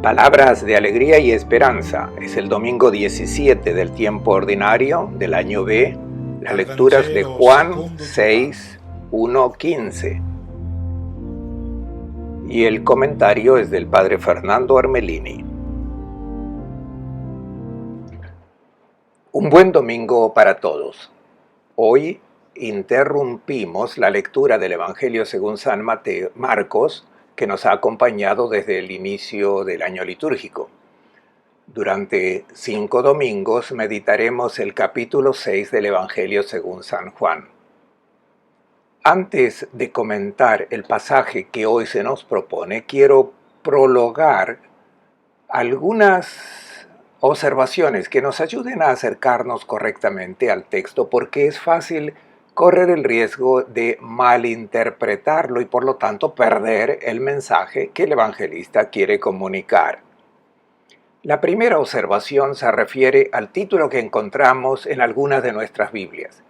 Palabras de alegría y esperanza. Es el domingo 17 del tiempo ordinario del año B. Las lecturas de Juan 6, 1, 15. Y el comentario es del padre Fernando Armelini. Un buen domingo para todos. Hoy interrumpimos la lectura del Evangelio según San Marcos, que nos ha acompañado desde el inicio del año litúrgico. Durante 5 domingos meditaremos el capítulo 6 del Evangelio según San Juan. Antes de comentar el pasaje que hoy se nos propone, quiero prologar algunas observaciones que nos ayuden a acercarnos correctamente al texto, porque es fácil correr el riesgo de malinterpretarlo y por lo tanto perder el mensaje que el evangelista quiere comunicar. La primera observación se refiere al título que encontramos en algunas de nuestras Biblias: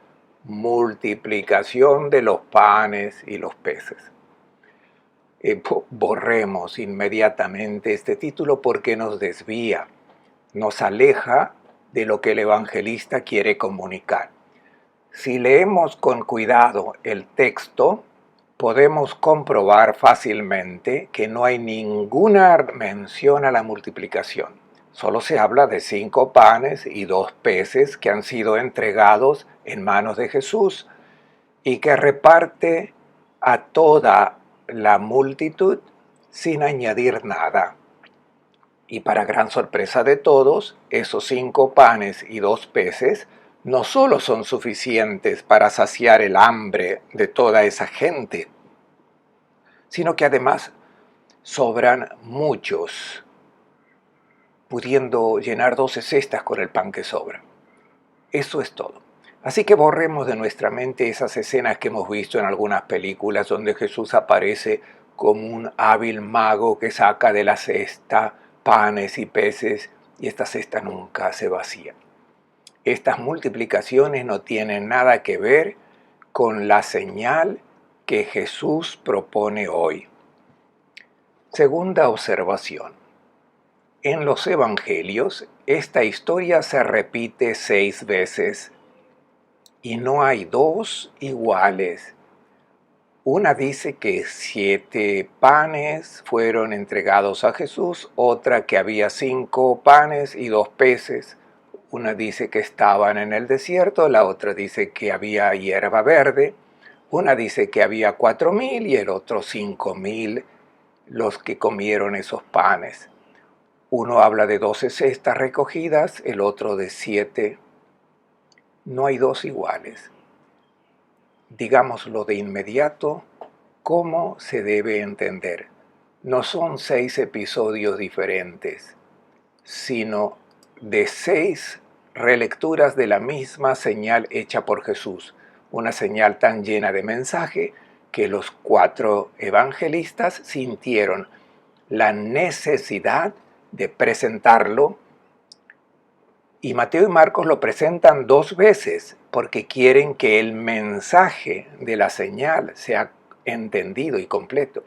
multiplicación de los panes y los peces. Borremos inmediatamente este título porque nos desvía, nos aleja de lo que el evangelista quiere comunicar. Si leemos con cuidado el texto, podemos comprobar fácilmente que no hay ninguna mención a la multiplicación. Solo se habla de 5 panes y 2 peces que han sido entregados en manos de Jesús y que reparte a toda la multitud sin añadir nada. Y para gran sorpresa de todos, esos 5 panes y 2 peces no solo son suficientes para saciar el hambre de toda esa gente, sino que además sobran muchos, pudiendo llenar 12 cestas con el pan que sobra. Eso es todo. Así que borremos de nuestra mente esas escenas que hemos visto en algunas películas donde Jesús aparece como un hábil mago que saca de la cesta panes y peces y esta cesta nunca se vacía. Estas multiplicaciones no tienen nada que ver con la señal que Jesús propone hoy. Segunda observación. En los evangelios, esta historia se repite 6 veces y no hay 2 iguales. Una dice que 7 panes fueron entregados a Jesús, otra que había 5 panes y 2 peces. Una dice que estaban en el desierto, la otra dice que había hierba verde, una dice que había 4.000 y el otro 5.000 los que comieron esos panes. Uno habla de 12 cestas recogidas, el otro de 7. No hay 2 iguales. Digámoslo de inmediato, ¿cómo se debe entender? No son 6 episodios diferentes, sino de 6 relecturas de la misma señal hecha por Jesús, una señal tan llena de mensaje que los 4 evangelistas sintieron la necesidad de presentarlo, y Mateo y Marcos lo presentan 2 veces porque quieren que el mensaje de la señal sea entendido y completo.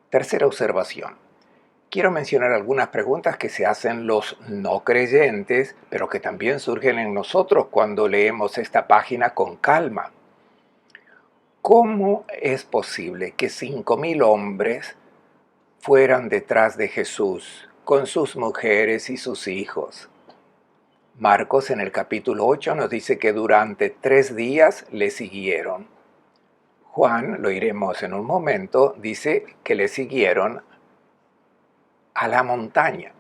Tercera observación. Quiero mencionar algunas preguntas que se hacen los no creyentes, pero que también surgen en nosotros cuando leemos esta página con calma. ¿Cómo es posible que 5.000 hombres fueran detrás de Jesús con sus mujeres y sus hijos? Marcos en el capítulo 8 nos dice que durante 3 días le siguieron. Juan, lo iremos en un momento, dice que le siguieron a la montaña.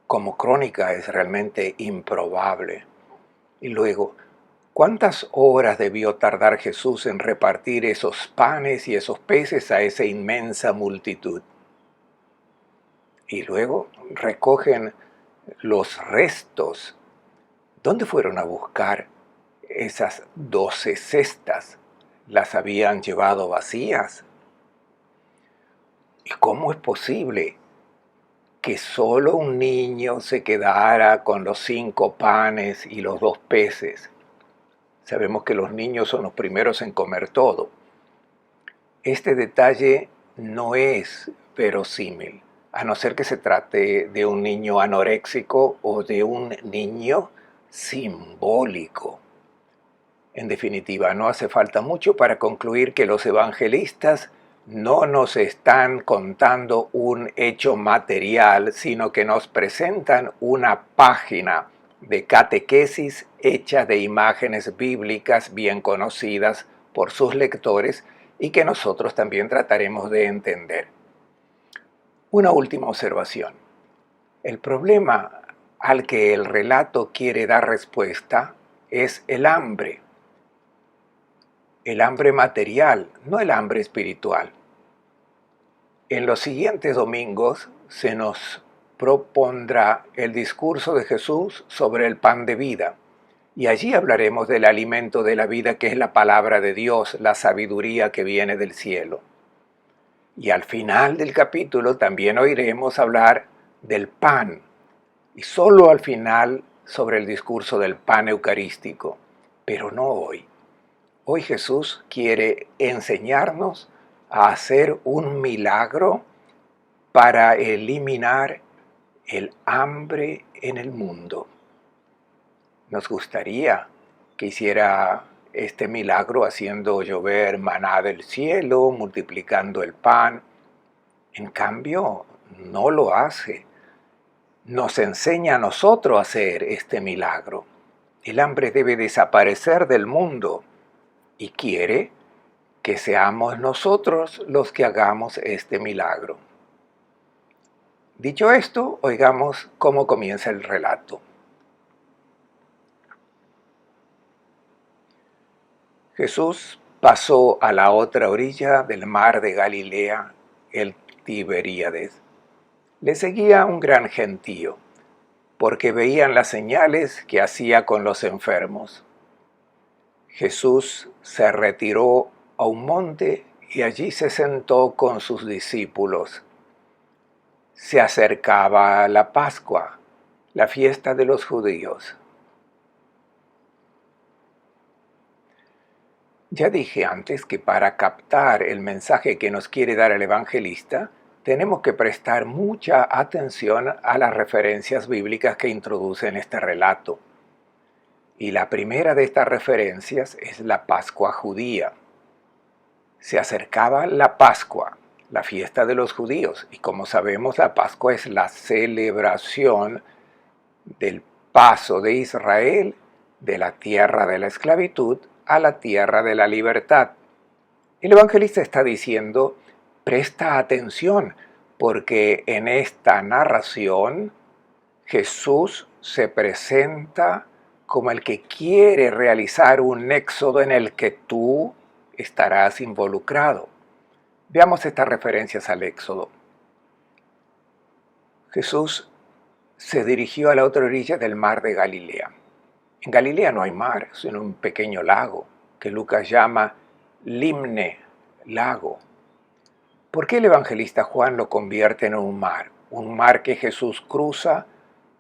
Como crónica es realmente improbable. Y luego, ¿cuántas horas debió tardar Jesús en repartir esos panes y esos peces a esa inmensa multitud? Y luego recogen los restos. ¿Dónde fueron a buscar esas 12 cestas? ¿Las habían llevado vacías? ¿Y cómo es posible que solo un niño se quedara con los 5 panes y los 2 peces? Sabemos que los niños son los primeros en comer todo. Este detalle no es verosímil. a no ser que se trate de un niño anoréxico o de un niño simbólico. En definitiva, no hace falta mucho para concluir que los evangelistas no nos están contando un hecho material, sino que nos presentan una página de catequesis hecha de imágenes bíblicas bien conocidas por sus lectores y que nosotros también trataremos de entender. Una última observación. El problema al que el relato quiere dar respuesta es el hambre material, no el hambre espiritual. En los siguientes domingos se nos propondrá el discurso de Jesús sobre el pan de vida, y allí hablaremos del alimento de la vida que es la palabra de Dios, la sabiduría que viene del cielo. Y al final del capítulo también oiremos hablar del pan, y solo al final sobre el discurso del pan eucarístico, pero no hoy. Hoy Jesús quiere enseñarnos a hacer un milagro para eliminar el hambre en el mundo. Nos gustaría que hiciera este milagro haciendo llover maná del cielo, multiplicando el pan. En cambio, no lo hace. Nos enseña a nosotros a hacer este milagro. El hambre debe desaparecer del mundo y quiere que seamos nosotros los que hagamos este milagro. Dicho esto, oigamos cómo comienza el relato. Jesús pasó a la otra orilla del mar de Galilea, el Tiberíades. Le seguía un gran gentío, porque veían las señales que hacía con los enfermos. Jesús se retiró a un monte y allí se sentó con sus discípulos. Se acercaba la Pascua, la fiesta de los judíos. Ya dije antes que para captar el mensaje que nos quiere dar el evangelista, tenemos que prestar mucha atención a las referencias bíblicas que introducen este relato. Y la primera de estas referencias es la Pascua judía. Se acercaba la Pascua, la fiesta de los judíos, y como sabemos, la Pascua es la celebración del paso de Israel de la tierra de la esclavitud a la tierra de la libertad. El evangelista está diciendo, presta atención, porque en esta narración Jesús se presenta como el que quiere realizar un éxodo en el que tú estarás involucrado. Veamos estas referencias al éxodo. Jesús se dirigió a la otra orilla del mar de Galilea. En Galilea no hay mar, sino un pequeño lago que Lucas llama Limne, lago. ¿Por qué el evangelista Juan lo convierte en un mar? Un mar que Jesús cruza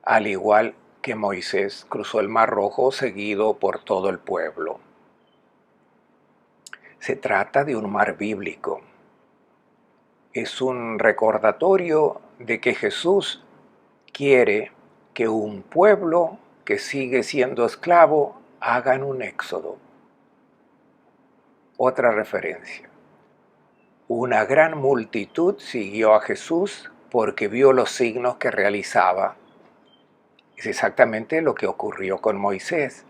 al igual que Moisés cruzó el Mar Rojo seguido por todo el pueblo. Se trata de un mar bíblico. Es un recordatorio de que Jesús quiere que un pueblo que sigue siendo esclavo hagan un éxodo. Otra referencia. Una gran multitud siguió a Jesús porque vio los signos que realizaba. Es exactamente lo que ocurrió con Moisés.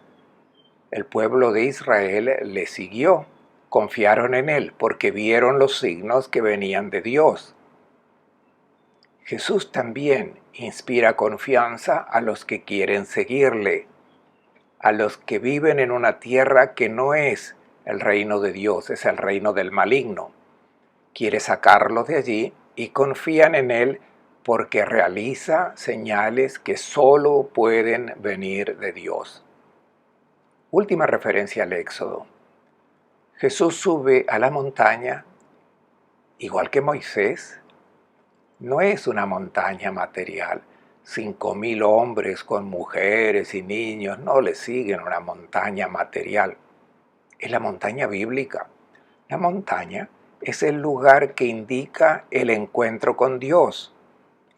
El pueblo de Israel le siguió, confiaron en él porque vieron los signos que venían de Dios. Jesús también inspira confianza a los que quieren seguirle, a los que viven en una tierra que no es el reino de Dios, es el reino del maligno. Quiere sacarlos de allí y confían en él porque realiza señales que solo pueden venir de Dios. Última referencia al Éxodo. Jesús sube a la montaña, igual que Moisés. No es una montaña material. 5.000 hombres con mujeres y niños no le siguen una montaña material. Es la montaña bíblica. La montaña es el lugar que indica el encuentro con Dios.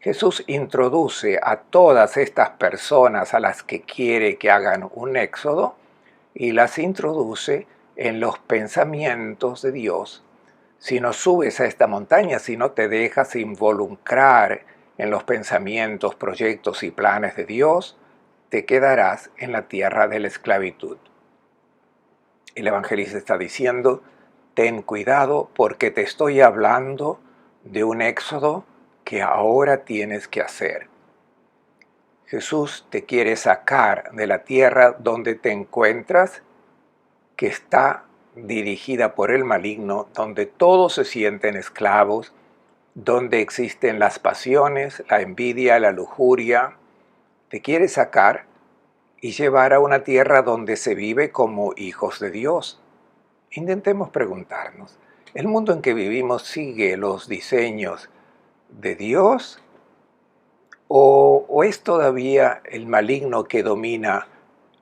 Jesús introduce a todas estas personas a las que quiere que hagan un éxodo y las introduce en los pensamientos de Dios. Si no subes a esta montaña, si no te dejas involucrar en los pensamientos, proyectos y planes de Dios, te quedarás en la tierra de la esclavitud. El evangelista está diciendo, ten cuidado porque te estoy hablando de un éxodo que ahora tienes que hacer. Jesús te quiere sacar de la tierra donde te encuentras, que está dirigida por el maligno, donde todos se sienten esclavos, donde existen las pasiones, la envidia, la lujuria. Te quiere sacar y llevar a una tierra donde se vive como hijos de Dios. Intentemos preguntarnos, ¿el mundo en que vivimos sigue los diseños de Dios o es todavía el maligno que domina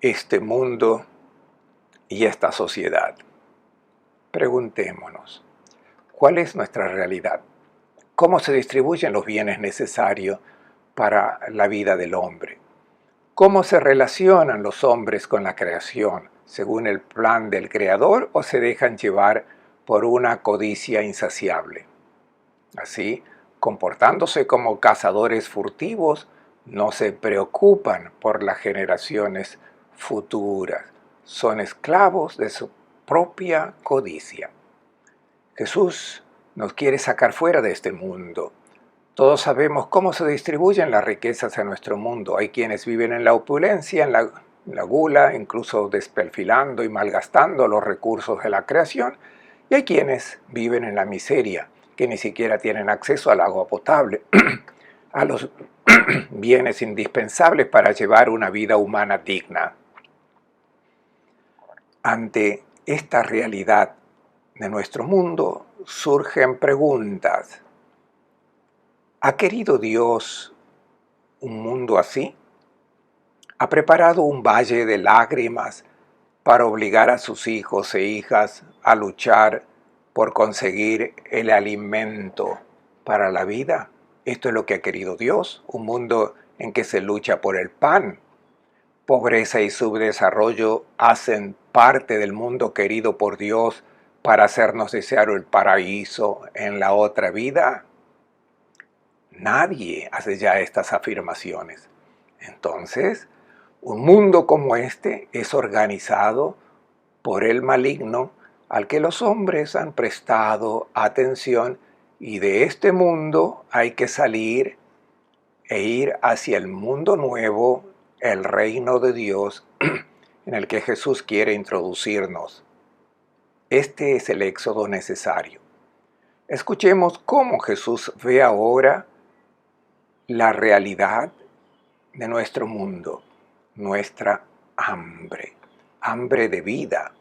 este mundo y esta sociedad? Preguntémonos, ¿cuál es nuestra realidad? ¿Cómo se distribuyen los bienes necesarios para la vida del hombre? ¿Cómo se relacionan los hombres con la creación? ¿Según el plan del Creador o se dejan llevar por una codicia insaciable? Así, comportándose como cazadores furtivos, no se preocupan por las generaciones futuras. Son esclavos de su propia codicia. Jesús nos quiere sacar fuera de este mundo. Todos sabemos cómo se distribuyen las riquezas en nuestro mundo. Hay quienes viven en la opulencia, en la gula, incluso desperfilando y malgastando los recursos de la creación. Y hay quienes viven en la miseria, que ni siquiera tienen acceso al agua potable, a los bienes indispensables para llevar una vida humana digna. Ante esta realidad de nuestro mundo surgen preguntas. ¿Ha querido Dios un mundo así? ¿Ha preparado un valle de lágrimas para obligar a sus hijos e hijas a luchar por conseguir el alimento para la vida? Esto es lo que ha querido Dios, un mundo en que se lucha por el pan. Pobreza y subdesarrollo hacen parte del mundo querido por Dios para hacernos desear el paraíso en la otra vida. Nadie hace ya estas afirmaciones. Entonces, un mundo como este es organizado por el maligno al que los hombres han prestado atención y de este mundo hay que salir e ir hacia el mundo nuevo, el reino de Dios en el que Jesús quiere introducirnos. Este es el éxodo necesario. Escuchemos cómo Jesús ve ahora la realidad de nuestro mundo, nuestra hambre de vida,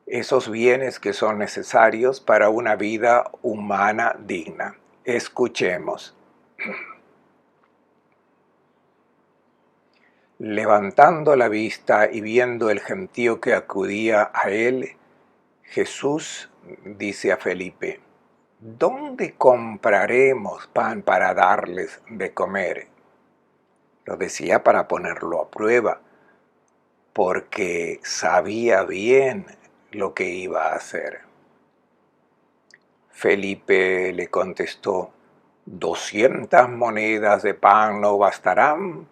esos bienes que son necesarios para una vida humana digna. Escuchemos. Levantando la vista y viendo el gentío que acudía a él, Jesús dice a Felipe, ¿dónde compraremos pan para darles de comer? Lo decía para ponerlo a prueba, porque sabía bien lo que iba a hacer. Felipe le contestó, 200 monedas de pan no bastarán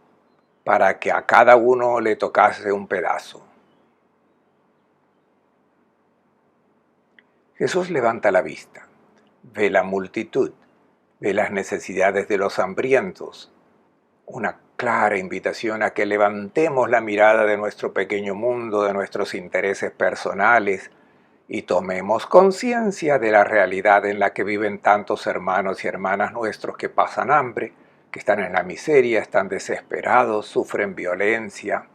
para que a cada uno le tocase un pedazo. Jesús levanta la vista, ve la multitud, ve las necesidades de los hambrientos. Una clara invitación a que levantemos la mirada de nuestro pequeño mundo, de nuestros intereses personales y tomemos conciencia de la realidad en la que viven tantos hermanos y hermanas nuestros que pasan hambre, que están en la miseria, están desesperados, sufren violencia.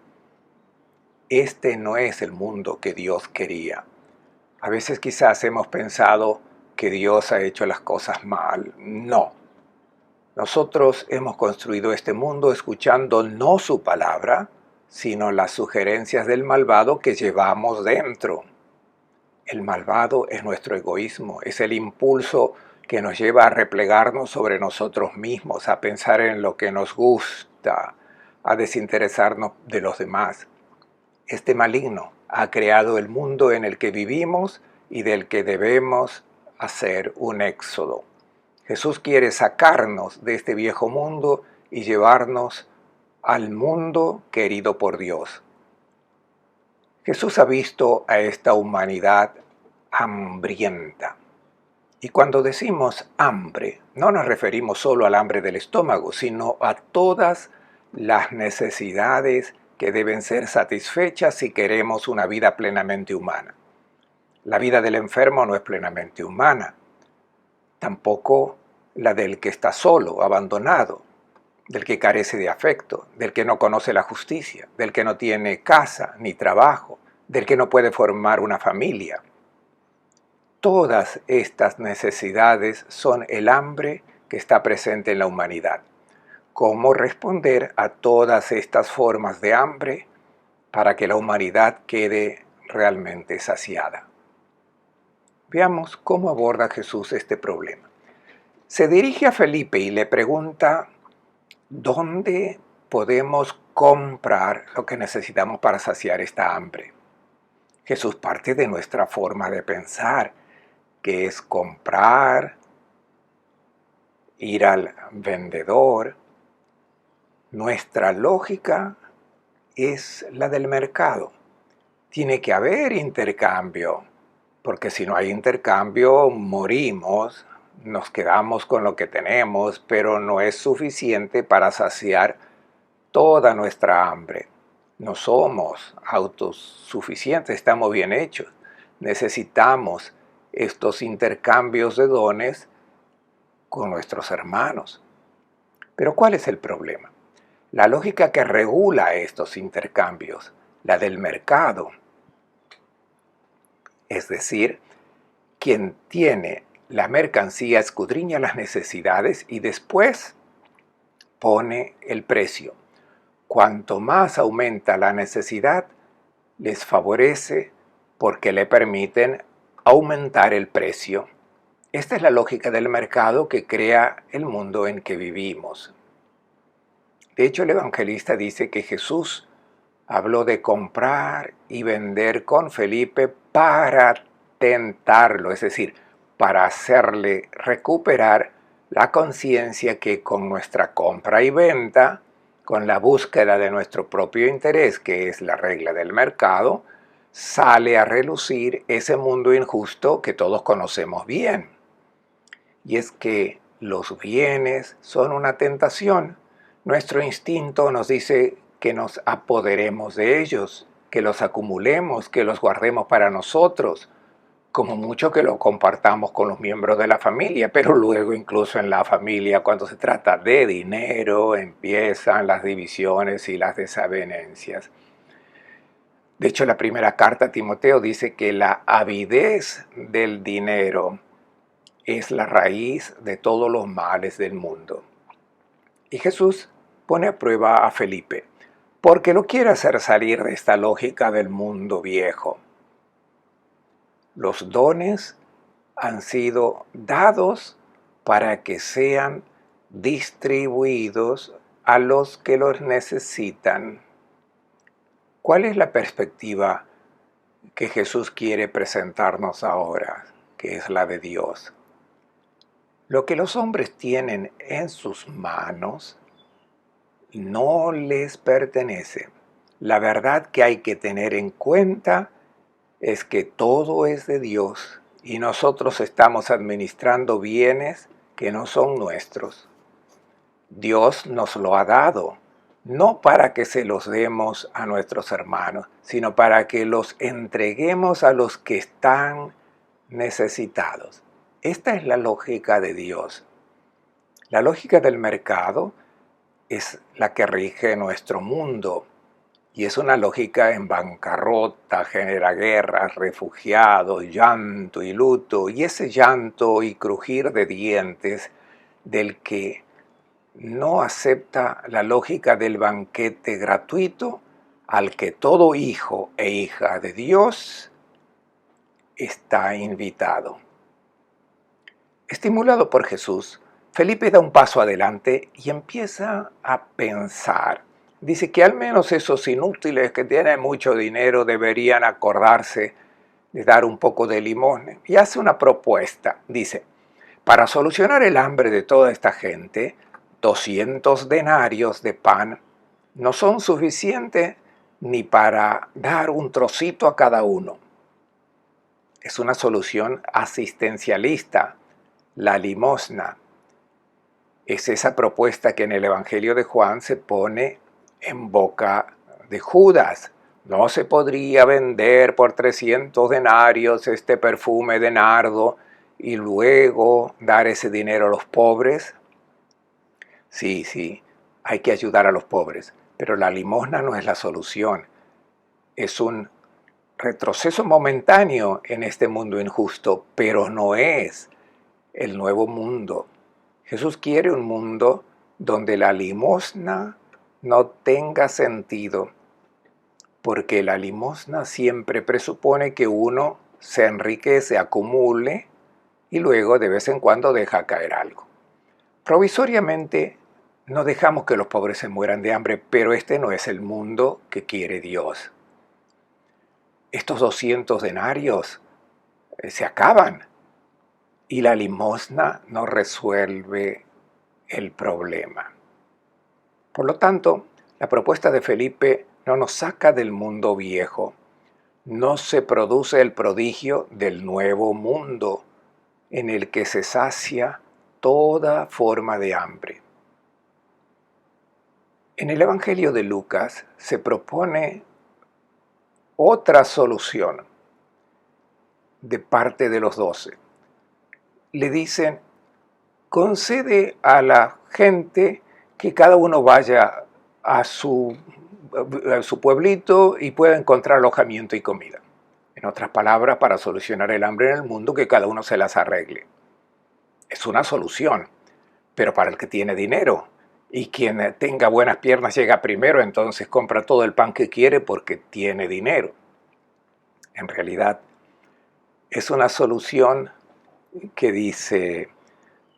Este no es el mundo que Dios quería. A veces quizás hemos pensado que Dios ha hecho las cosas mal. No. Nosotros hemos construido este mundo escuchando no su palabra, sino las sugerencias del malvado que llevamos dentro. El malvado es nuestro egoísmo, es el impulso que nos lleva a replegarnos sobre nosotros mismos, a pensar en lo que nos gusta, a desinteresarnos de los demás. Este maligno ha creado el mundo en el que vivimos y del que debemos hacer un éxodo. Jesús quiere sacarnos de este viejo mundo y llevarnos al mundo querido por Dios. Jesús ha visto a esta humanidad hambrienta. Y cuando decimos hambre, no nos referimos solo al hambre del estómago, sino a todas las necesidades que deben ser satisfechas si queremos una vida plenamente humana. La vida del enfermo no es plenamente humana, tampoco la del que está solo, abandonado, del que carece de afecto, del que no conoce la justicia, del que no tiene casa ni trabajo, del que no puede formar una familia. Todas estas necesidades son el hambre que está presente en la humanidad. ¿Cómo responder a todas estas formas de hambre para que la humanidad quede realmente saciada? Veamos cómo aborda Jesús este problema. Se dirige a Felipe y le pregunta, ¿dónde podemos comprar lo que necesitamos para saciar esta hambre? Jesús parte de nuestra forma de pensar, que es comprar, ir al vendedor. Nuestra lógica es la del mercado. Tiene que haber intercambio, porque si no hay intercambio, morimos, nos quedamos con lo que tenemos, pero no es suficiente para saciar toda nuestra hambre. No somos autosuficientes, estamos bien hechos. Necesitamos estos intercambios de dones con nuestros hermanos. Pero ¿cuál es el problema? La lógica que regula estos intercambios, la del mercado, es decir, quien tiene la mercancía escudriña las necesidades y después pone el precio. Cuanto más aumenta la necesidad, les favorece porque le permiten aumentar el precio. Esta es la lógica del mercado que crea el mundo en que vivimos. De hecho, el evangelista dice que Jesús habló de comprar y vender con Felipe para tentarlo, es decir, para hacerle recuperar la conciencia que con nuestra compra y venta, con la búsqueda de nuestro propio interés, que es la regla del mercado, sale a relucir ese mundo injusto que todos conocemos bien. Y es que los bienes son una tentación. Nuestro instinto nos dice que nos apoderemos de ellos, que los acumulemos, que los guardemos para nosotros, como mucho que lo compartamos con los miembros de la familia, pero luego incluso en la familia, cuando se trata de dinero, empiezan las divisiones y las desavenencias. De hecho, la primera carta a Timoteo dice que la avidez del dinero es la raíz de todos los males del mundo. Y Jesús pone a prueba a Felipe, porque lo quiere hacer salir de esta lógica del mundo viejo. Los dones han sido dados para que sean distribuidos a los que los necesitan. ¿Cuál es la perspectiva que Jesús quiere presentarnos ahora, que es la de Dios? Lo que los hombres tienen en sus manos no les pertenece. La verdad que hay que tener en cuenta es que todo es de Dios y nosotros estamos administrando bienes que no son nuestros. Dios nos lo ha dado, no para que se los demos a nuestros hermanos, sino para que los entreguemos a los que están necesitados. Esta es la lógica de Dios. La lógica del mercado es la que rige nuestro mundo y es una lógica en bancarrota, genera guerras, refugiados, llanto y luto, y ese llanto y crujir de dientes del que no acepta la lógica del banquete gratuito al que todo hijo e hija de Dios está invitado. Estimulado por Jesús, Felipe da un paso adelante y empieza a pensar. Dice que al menos esos inútiles que tienen mucho dinero deberían acordarse de dar un poco de limosna. Y hace una propuesta. Dice, para solucionar el hambre de toda esta gente, 200 denarios de pan no son suficientes ni para dar un trocito a cada uno. Es una solución asistencialista. La limosna es esa propuesta que en el Evangelio de Juan se pone en boca de Judas. ¿No se podría vender por 300 denarios este perfume de nardo y luego dar ese dinero a los pobres? Sí, hay que ayudar a los pobres, pero la limosna no es la solución. Es un retroceso momentáneo en este mundo injusto, pero no es el nuevo mundo. Jesús quiere un mundo donde la limosna no tenga sentido, porque la limosna siempre presupone que uno se enriquece, acumule y luego de vez en cuando deja caer algo. Provisoriamente no dejamos que los pobres se mueran de hambre, pero este no es el mundo que quiere Dios. Estos 200 denarios se acaban y la limosna no resuelve el problema. Por lo tanto, la propuesta de Felipe no nos saca del mundo viejo. No se produce el prodigio del nuevo mundo en el que se sacia toda forma de hambre. En el Evangelio de Lucas se propone otra solución de parte de los 12. Le dicen, concede a la gente que cada uno vaya a su pueblito y pueda encontrar alojamiento y comida. En otras palabras, para solucionar el hambre en el mundo, que cada uno se las arregle. Es una solución, pero para el que tiene dinero. Y quien tenga buenas piernas llega primero, entonces compra todo el pan que quiere porque tiene dinero. En realidad, es una solución que dice,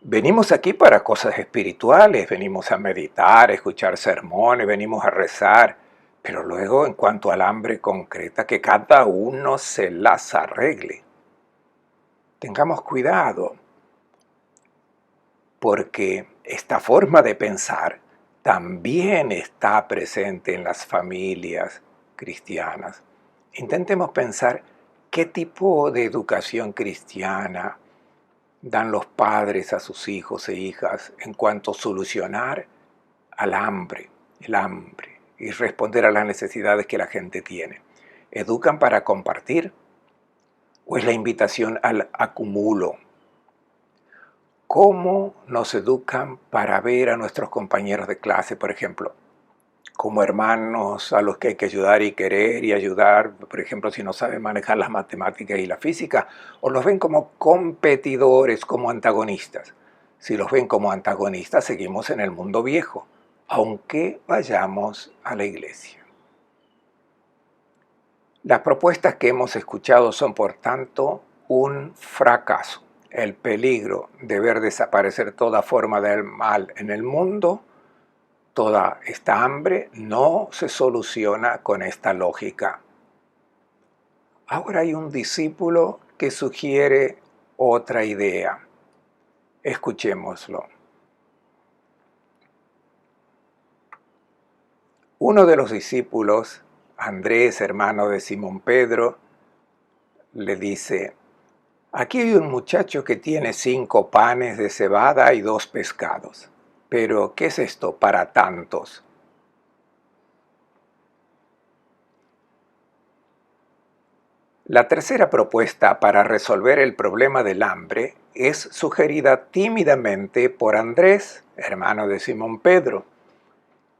venimos aquí para cosas espirituales, venimos a meditar, a escuchar sermones, venimos a rezar, pero luego en cuanto al hambre concreta, que cada uno se las arregle. Tengamos cuidado, porque esta forma de pensar también está presente en las familias cristianas. Intentemos pensar qué tipo de educación cristiana dan los padres a sus hijos e hijas en cuanto a solucionar el hambre y responder a las necesidades que la gente tiene. ¿Educan para compartir o es la invitación al acumulo? ¿Cómo nos educan para ver a nuestros compañeros de clase, por ejemplo, como hermanos a los que hay que ayudar y querer y ayudar, por ejemplo, si no saben manejar las matemáticas y la física, o los ven como competidores, como antagonistas? Si los ven como antagonistas, seguimos en el mundo viejo, aunque vayamos a la iglesia. Las propuestas que hemos escuchado son, por tanto, un fracaso. El peligro de ver desaparecer toda forma del mal en el mundo, toda esta hambre, no se soluciona con esta lógica. Ahora hay un discípulo que sugiere otra idea. Escuchémoslo. Uno de los discípulos, Andrés, hermano de Simón Pedro, le dice, aquí hay un muchacho que tiene 5 panes de cebada y 2 pescados. Pero, ¿qué es esto para tantos? La tercera propuesta para resolver el problema del hambre es sugerida tímidamente por Andrés, hermano de Simón Pedro,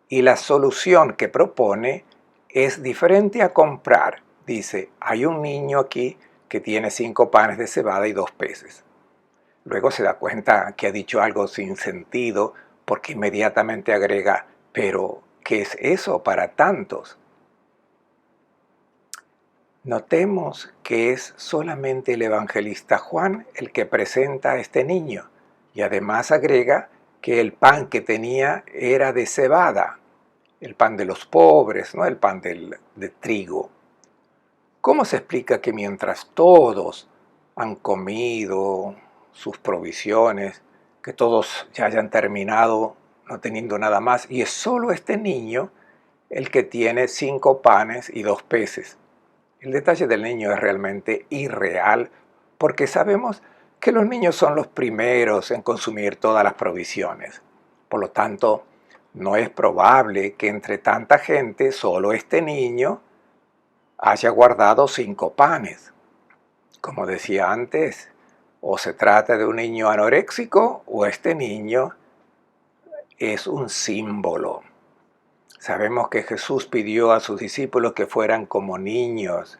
y la solución que propone es diferente a comprar. Dice, hay un niño aquí que tiene 5 panes de cebada y 2 peces. Luego se da cuenta que ha dicho algo sin sentido porque inmediatamente agrega, pero ¿qué es eso para tantos? Notemos que es solamente el evangelista Juan el que presenta a este niño y además agrega que el pan que tenía era de cebada, el pan de los pobres, no el pan de trigo. ¿Cómo se explica que mientras todos han comido sus provisiones, que todos ya hayan terminado no teniendo nada más, y es solo este niño el que tiene 5 panes y 2 peces? El detalle del niño es realmente irreal porque sabemos que los niños son los primeros en consumir todas las provisiones. Por lo tanto, no es probable que entre tanta gente solo este niño haya guardado 5 panes. Como decía antes, o se trata de un niño anoréxico o este niño es un símbolo. Sabemos que Jesús pidió a sus discípulos que fueran como niños,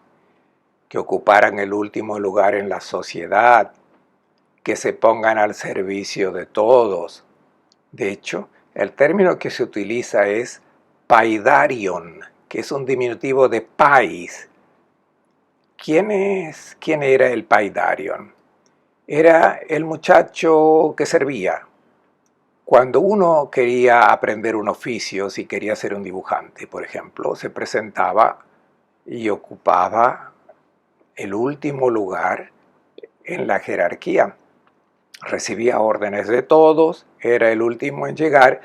que ocuparan el último lugar en la sociedad, que se pongan al servicio de todos. De hecho, el término que se utiliza es paidarion, que es un diminutivo de pais. ¿Quién era el paidarion? Era el muchacho que servía. Cuando uno quería aprender un oficio, si quería ser un dibujante, por ejemplo, se presentaba y ocupaba el último lugar en la jerarquía. Recibía órdenes de todos, era el último en llegar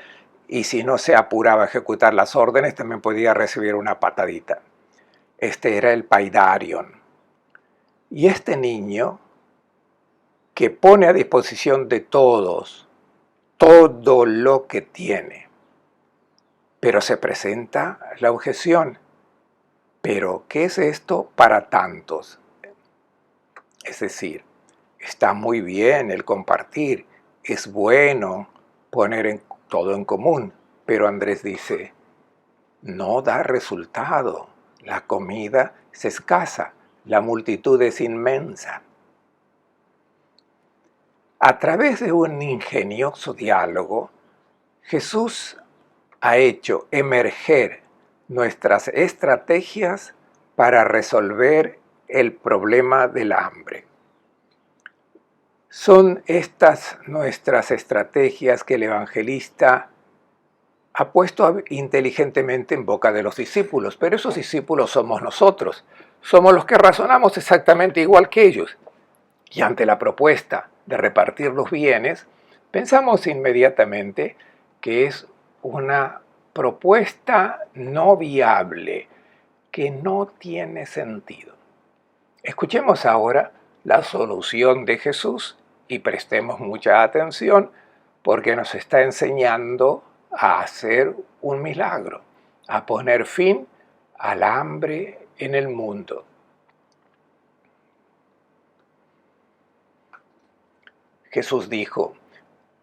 y si no se apuraba a ejecutar las órdenes también podía recibir una patadita. Este era el paidarion. Y este niño que pone a disposición de todos todo lo que tiene. Pero se presenta la objeción. ¿Pero qué es esto para tantos? Es decir, está muy bien el compartir, es bueno poner todo en común, pero Andrés dice, no da resultado, la comida es escasa, la multitud es inmensa. A través de un ingenioso diálogo, Jesús ha hecho emerger nuestras estrategias para resolver el problema del hambre. Son estas nuestras estrategias que el evangelista ha puesto inteligentemente en boca de los discípulos, pero esos discípulos somos nosotros, somos los que razonamos exactamente igual que ellos. Y ante la propuesta de repartir los bienes, pensamos inmediatamente que es una propuesta no viable, que no tiene sentido. Escuchemos ahora la solución de Jesús y prestemos mucha atención porque nos está enseñando a hacer un milagro, a poner fin al hambre en el mundo. Jesús dijo,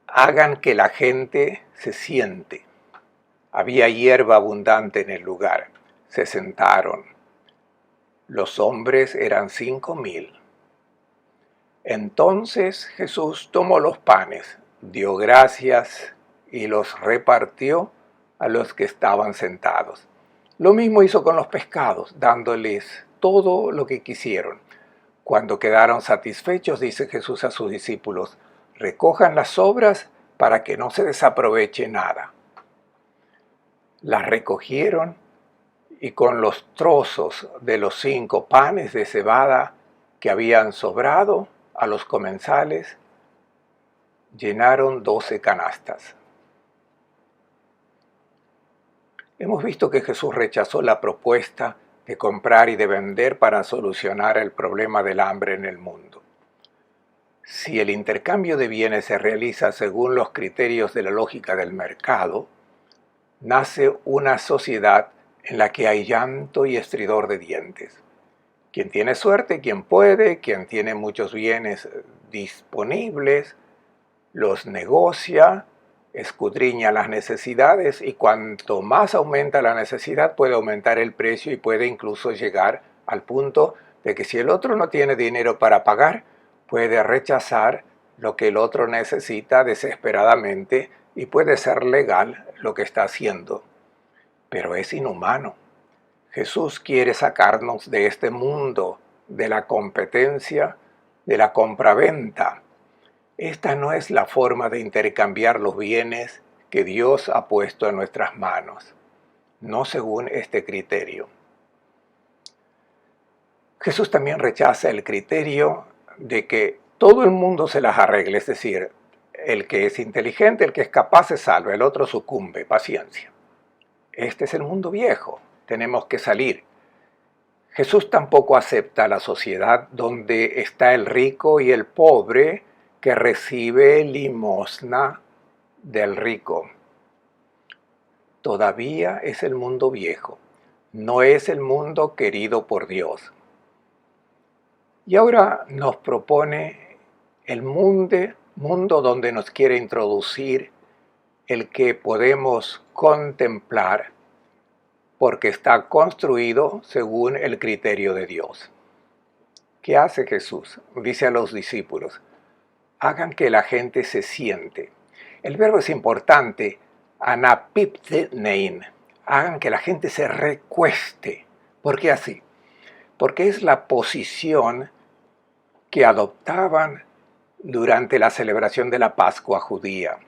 hagan que la gente se siente. Había hierba abundante en el lugar. Se sentaron. Los hombres eran 5,000. Entonces Jesús tomó los panes, dio gracias y los repartió a los que estaban sentados. Lo mismo hizo con los pescados, dándoles todo lo que quisieron. Cuando quedaron satisfechos, dice Jesús a sus discípulos, recojan las sobras para que no se desaproveche nada. Las recogieron y con los trozos de los 5 panes de cebada que habían sobrado a los comensales, llenaron 12 canastas. Hemos visto que Jesús rechazó la propuesta de comprar y de vender para solucionar el problema del hambre en el mundo. Si el intercambio de bienes se realiza según los criterios de la lógica del mercado, nace una sociedad en la que hay llanto y estridor de dientes. Quien tiene suerte, quien puede, quien tiene muchos bienes disponibles, los negocia, escudriña las necesidades y cuanto más aumenta la necesidad puede aumentar el precio y puede incluso llegar al punto de que si el otro no tiene dinero para pagar, puede rechazar lo que el otro necesita desesperadamente y puede ser legal lo que está haciendo. Pero es inhumano. Jesús quiere sacarnos de este mundo, de la competencia, de la compraventa. Esta no es la forma de intercambiar los bienes que Dios ha puesto en nuestras manos, no según este criterio. Jesús también rechaza el criterio de que todo el mundo se las arregle, es decir, el que es inteligente, el que es capaz se salva, el otro sucumbe, paciencia. Este es el mundo viejo, tenemos que salir. Jesús tampoco acepta la sociedad donde está el rico y el pobre que recibe limosna del rico. Todavía es el mundo viejo, no es el mundo querido por Dios. Y ahora nos propone el mundo donde nos quiere introducir, el que podemos contemplar, porque está construido según el criterio de Dios. ¿Qué hace Jesús? Dice a los discípulos, hagan que la gente se siente. El verbo es importante, anapiptenein, hagan que la gente se recueste. ¿Por qué así? Porque es la posición que adoptaban durante la celebración de la Pascua judía.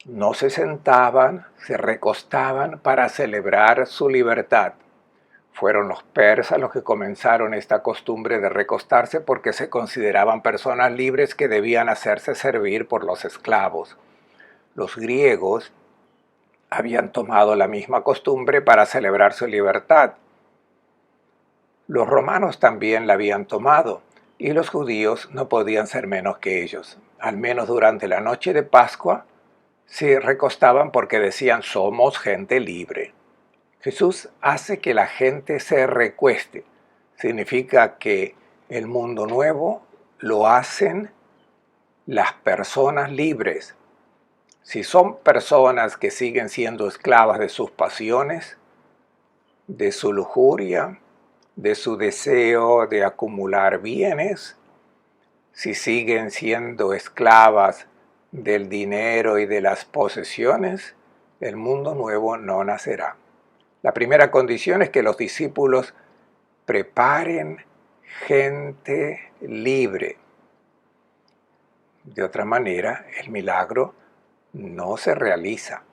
No se sentaban, se recostaban para celebrar su libertad. Fueron los persas los que comenzaron esta costumbre de recostarse porque se consideraban personas libres que debían hacerse servir por los esclavos. Los griegos habían tomado la misma costumbre para celebrar su libertad. Los romanos también la habían tomado y los judíos no podían ser menos que ellos. Al menos durante la noche de Pascua se recostaban porque decían somos gente libre. Jesús hace que la gente se recueste. Significa que el mundo nuevo lo hacen las personas libres. Si son personas que siguen siendo esclavas de sus pasiones, de su lujuria, de su deseo de acumular bienes, si siguen siendo esclavas del dinero y de las posesiones, el mundo nuevo no nacerá. La primera condición es que los discípulos preparen gente libre. De otra manera, el milagro no se realiza.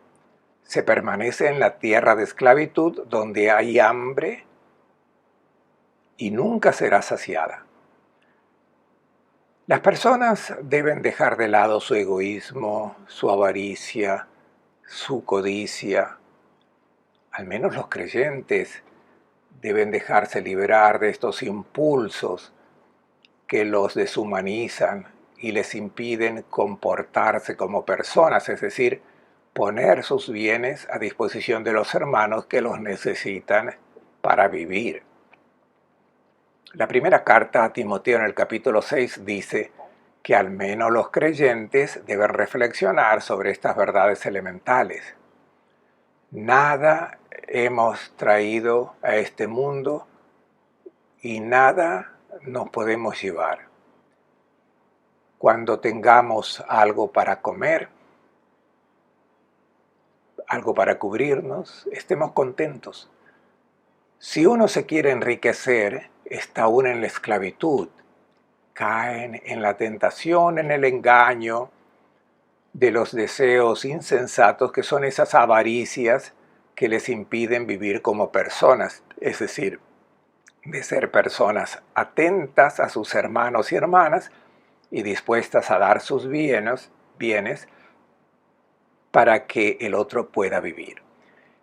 Se permanece en la tierra de esclavitud donde hay hambre y nunca será saciada. Las personas deben dejar de lado su egoísmo, su avaricia, su codicia. Al menos los creyentes deben dejarse liberar de estos impulsos que los deshumanizan y les impiden comportarse como personas, es decir, poner sus bienes a disposición de los hermanos que los necesitan para vivir. La primera carta a Timoteo en el capítulo 6 dice que al menos los creyentes deben reflexionar sobre estas verdades elementales. Nada hemos traído a este mundo y nada nos podemos llevar. Cuando tengamos algo para comer, algo para cubrirnos, estemos contentos. Si uno se quiere enriquecer, está aún en la esclavitud. Caen en la tentación, en el engaño de los deseos insensatos que son esas avaricias que les impiden vivir como personas, es decir, de ser personas atentas a sus hermanos y hermanas y dispuestas a dar sus bienes para que el otro pueda vivir.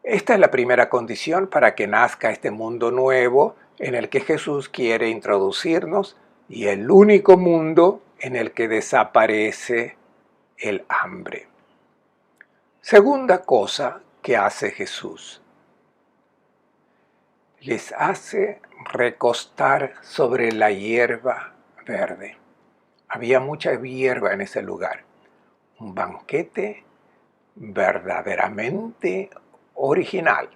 Esta es la primera condición para que nazca este mundo nuevo en el que Jesús quiere introducirnos y el único mundo en el que desaparece el hambre. Segunda cosa que hace Jesús. Les hace recostar sobre la hierba verde. Había mucha hierba en ese lugar. Un banquete verdaderamente original.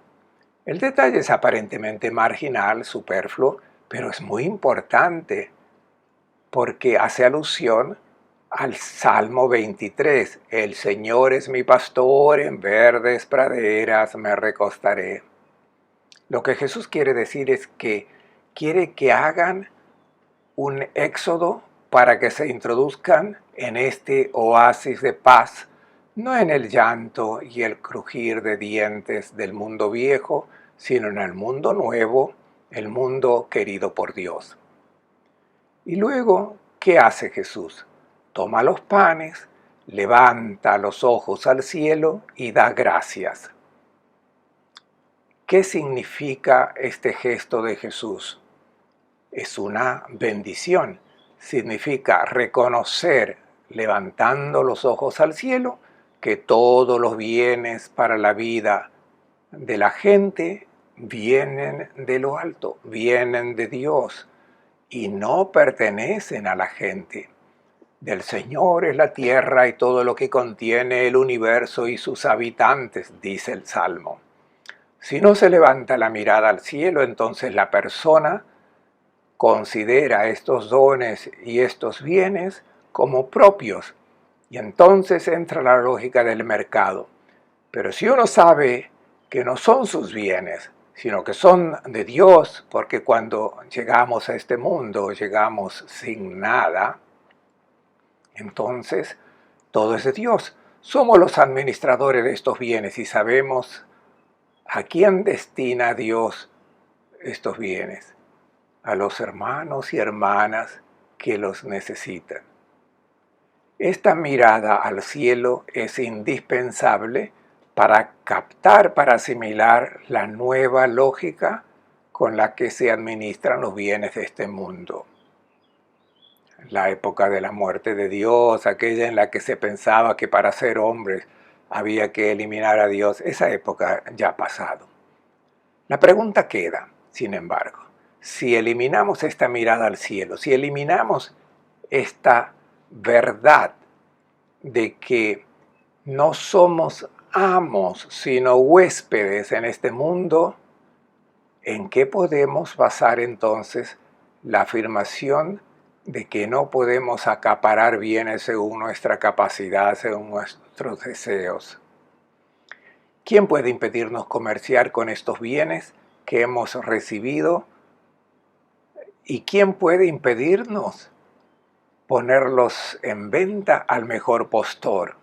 El detalle es aparentemente marginal, superfluo, pero es muy importante porque hace alusión al Salmo 23. El Señor es mi pastor, en verdes praderas me recostaré. Lo que Jesús quiere decir es que quiere que hagan un éxodo para que se introduzcan en este oasis de paz, no en el llanto y el crujir de dientes del mundo viejo, sino en el mundo nuevo, el mundo querido por Dios. Y luego, ¿qué hace Jesús? Toma los panes, levanta los ojos al cielo y da gracias. ¿Qué significa este gesto de Jesús? Es una bendición. Significa reconocer, levantando los ojos al cielo, que todos los bienes para la vida de la gente vienen de lo alto, vienen de Dios y no pertenecen a la gente. Del Señor es la tierra y todo lo que contiene el universo y sus habitantes, dice el Salmo. Si no se levanta la mirada al cielo, entonces la persona considera estos dones y estos bienes como propios, y entonces entra la lógica del mercado. Pero si uno sabe que no son sus bienes, sino que son de Dios, porque cuando llegamos a este mundo llegamos sin nada, entonces todo es de Dios. Somos los administradores de estos bienes y sabemos a quién destina Dios estos bienes. A los hermanos y hermanas que los necesitan. Esta mirada al cielo es indispensable para captar, para asimilar la nueva lógica con la que se administran los bienes de este mundo. La época de la muerte de Dios, aquella en la que se pensaba que para ser hombres había que eliminar a Dios, esa época ya ha pasado. La pregunta queda, sin embargo, si eliminamos esta mirada al cielo, si eliminamos esta verdad de que no somos amos, sino huéspedes en este mundo, ¿en qué podemos basar entonces la afirmación de que no podemos acaparar bienes según nuestra capacidad, según nuestros deseos? ¿Quién puede impedirnos comerciar con estos bienes que hemos recibido? ¿Y quién puede impedirnos ponerlos en venta al mejor postor?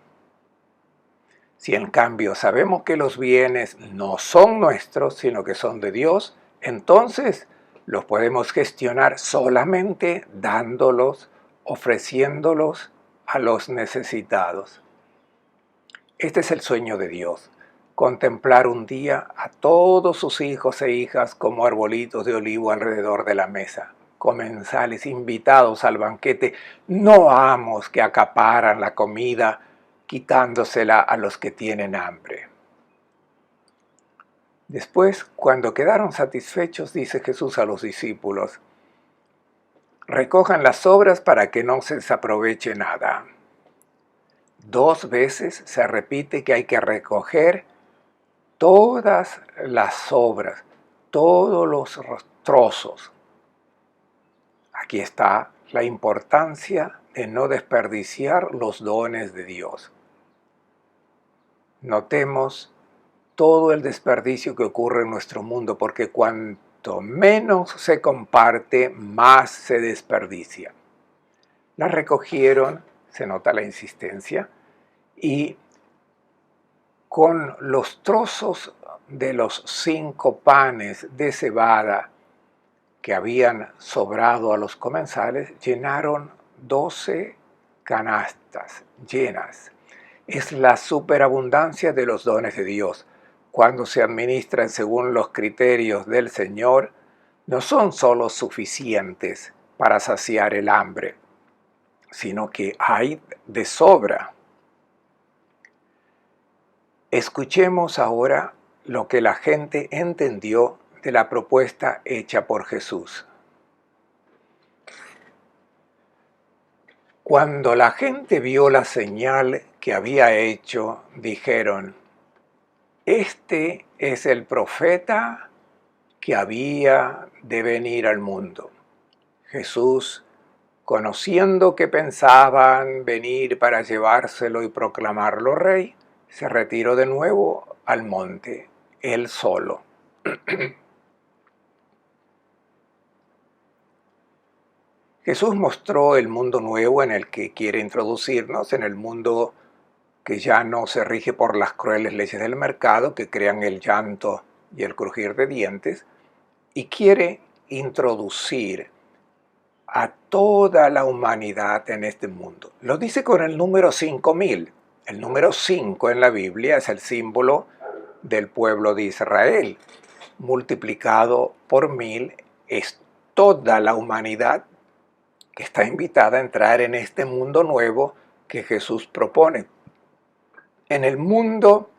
Si en cambio sabemos que los bienes no son nuestros, sino que son de Dios, entonces los podemos gestionar solamente dándolos, ofreciéndolos a los necesitados. Este es el sueño de Dios, contemplar un día a todos sus hijos e hijas como arbolitos de olivo alrededor de la mesa, comensales invitados al banquete, no amos que acaparan la comida quitándosela a los que tienen hambre. Después, cuando quedaron satisfechos, dice Jesús a los discípulos, recojan las sobras para que no se desaproveche nada. 2 veces se repite que hay que recoger todas las sobras, todos los trozos. Aquí está la importancia de no desperdiciar los dones de Dios. Notemos todo el desperdicio que ocurre en nuestro mundo, porque cuanto menos se comparte, más se desperdicia. La recogieron, se nota la insistencia, y con los trozos de los 5 panes de cebada que habían sobrado a los comensales, llenaron 12 canastas llenas. Es la superabundancia de los dones de Dios. Cuando se administran según los criterios del Señor, no son solo suficientes para saciar el hambre, sino que hay de sobra. Escuchemos ahora lo que la gente entendió de la propuesta hecha por Jesús. Cuando la gente vio la señal que había hecho, dijeron, este es el profeta que había de venir al mundo. Jesús, conociendo que pensaban venir para llevárselo y proclamarlo rey, se retiró de nuevo al monte, él solo. Jesús mostró el mundo nuevo en el que quiere introducirnos, en el mundo que ya no se rige por las crueles leyes del mercado que crean el llanto y el crujir de dientes, y quiere introducir a toda la humanidad en este mundo. Lo dice con el número 5000. El número 5 en la Biblia es el símbolo del pueblo de Israel. Multiplicado por 1000 es toda la humanidad que está invitada a entrar en este mundo nuevo que Jesús propone. En el mundo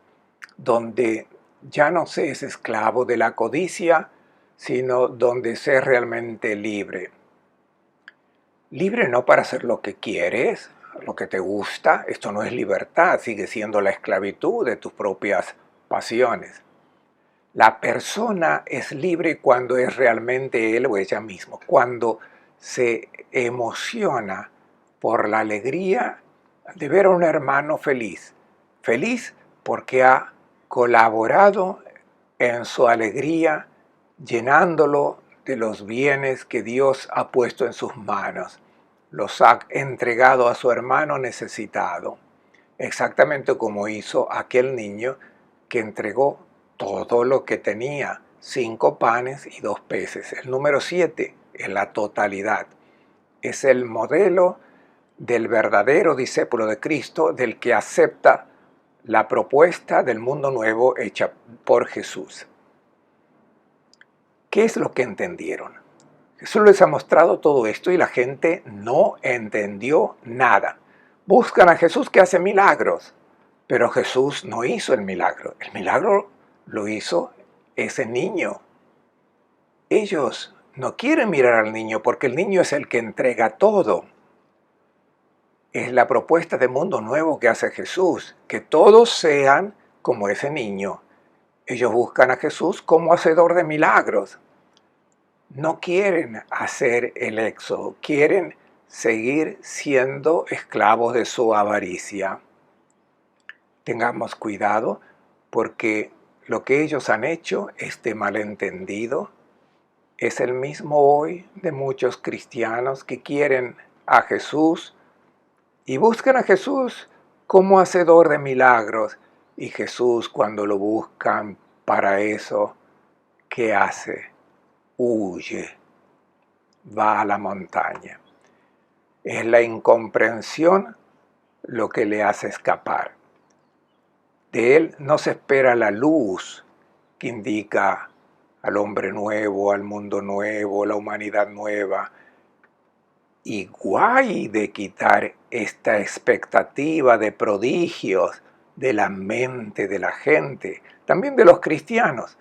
donde ya no se es esclavo de la codicia, sino donde se es realmente libre. Libre no para hacer lo que quieres, lo que te gusta. Esto no es libertad, sigue siendo la esclavitud de tus propias pasiones. La persona es libre cuando es realmente él o ella mismo, cuando se emociona por la alegría de ver a un hermano feliz. Feliz porque ha colaborado en su alegría, llenándolo de los bienes que Dios ha puesto en sus manos. Los ha entregado a su hermano necesitado, exactamente como hizo aquel niño que entregó todo lo que tenía, 5 panes y 2 peces. El número 7 en la totalidad. Es el modelo del verdadero discípulo de Cristo, del que acepta la propuesta del mundo nuevo hecha por Jesús. ¿Qué es lo que entendieron? Jesús les ha mostrado todo esto y la gente no entendió nada. Buscan a Jesús que hace milagros, pero Jesús no hizo el milagro. El milagro lo hizo ese niño. Ellos no quieren mirar al niño porque el niño es el que entrega todo. Es la propuesta de mundo nuevo que hace Jesús, que todos sean como ese niño. Ellos buscan a Jesús como hacedor de milagros. No quieren hacer el éxodo, quieren seguir siendo esclavos de su avaricia. Tengamos cuidado porque lo que ellos han hecho, este malentendido, es el mismo hoy de muchos cristianos que quieren a Jesús y buscan a Jesús como hacedor de milagros. Y Jesús, cuando lo buscan para eso, ¿qué hace? Huye, va a la montaña. Es la incomprensión lo que le hace escapar. De él no se espera la luz que indica al hombre nuevo, al mundo nuevo, la humanidad nueva. Y guay de quitar esta expectativa de prodigios de la mente de la gente, también de los cristianos,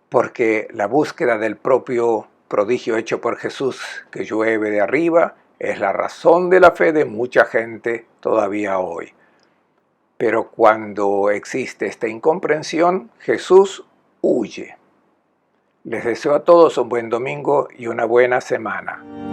porque la búsqueda del propio prodigio hecho por Jesús que llueve de arriba es la razón de la fe de mucha gente todavía hoy. Pero cuando existe esta incomprensión, Jesús huye. Les deseo a todos un buen domingo y una buena semana.